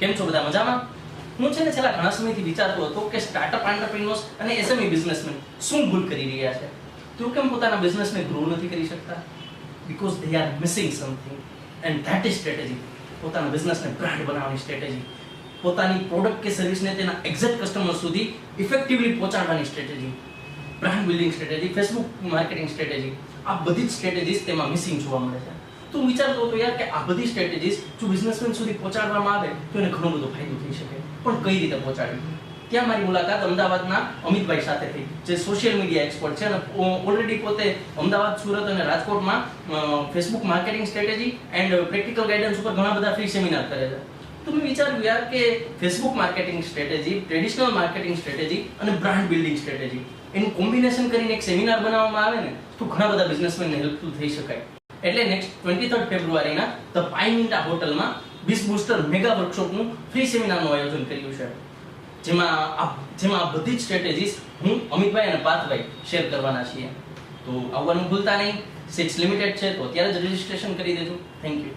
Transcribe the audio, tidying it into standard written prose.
કેમ છો બધા મજામાં? હું છે ને છેલ્લા ઘણા સમયથી વિચારતો હતો કે સ્ટાર્ટઅપ એન્ટરપ્રેન્યોર્સ અને એસએમઈ બિઝનેસમેન શું ભૂલ કરી રહ્યા છે. તેઓ કેમ પોતાના બિઝનેસને ગ્રો નથી કરી શકતા? Because they are missing something and that is strategy. પોતાના બિઝનેસને બ્રાન્ડ બનાવવાની સ્ટ્રેટેજી, પોતાની પ્રોડક્ટ કે સર્વિસને તેના એક્ઝેક્ટ કસ્ટમર સુધી ઇફેક્ટિવલી પહોંચાડવાની strategy, brand building strategy, Facebook marketing strategy, આ બધી જ સ્ટ્રેટેજીસ તેમાં મિસિંગ જોવા મળે છે. તો વિચારતો હતો યાર કે આ બધી સ્ટ્રેટેજીસ જો બિઝનેસમેન સુધી પહોંચાડવામાં આવે તો એને ઘણો બધો ફાયદો થઈ શકે, પણ કઈ રીતે પહોંચાડવી? ત્યાં મારી મુલાકાત અમદાવાદના અમિતભાઈ સાથે થઈ, જે સોશિયલ મીડિયા એક્સપર્ટ છે અને ઓલરેડી પોતે અમદાવાદ, સુરત અને રાજકોટમાં Facebook marketing strategy and practical guidance ઉપર ઘણા બધા ફ્રી સેમિનાર કરે છે. તો મેં વિચાર્યું યાર કે Facebook marketing strategy, traditional marketing strategy અને બ્રાન્ડ બિલ્ડિંગ સ્ટ્રેટેજી એનું કોમ્બિનેશન કરીને એક સેમિનાર બનાવવામાં આવે ને તો ઘણા બધા બિઝનેસમેનને હેલ્પફુલ થઈ શકાય. એટલે નેક્સ્ટ 23 ફેબ્રુઆરીના ધ પાઇનવિન્ટા હોટલમાં બિઝ બૂસ્ટર મેગા વર્કશોપનું ફ્રી સેમિનારનું આયોજન કર્યું છે, જેમાં આ બધી જ સ્ટ્રેટેજીસ હું, અમિતભાઈ અને પાર્થભાઈ શેર કરવાના છીએ. તો આવવાનું ભૂલતા નહીં. સીટ્સ લિમિટેડ છે તો અત્યારે જ રજીસ્ટ્રેશન કરી દેજો. Thank you.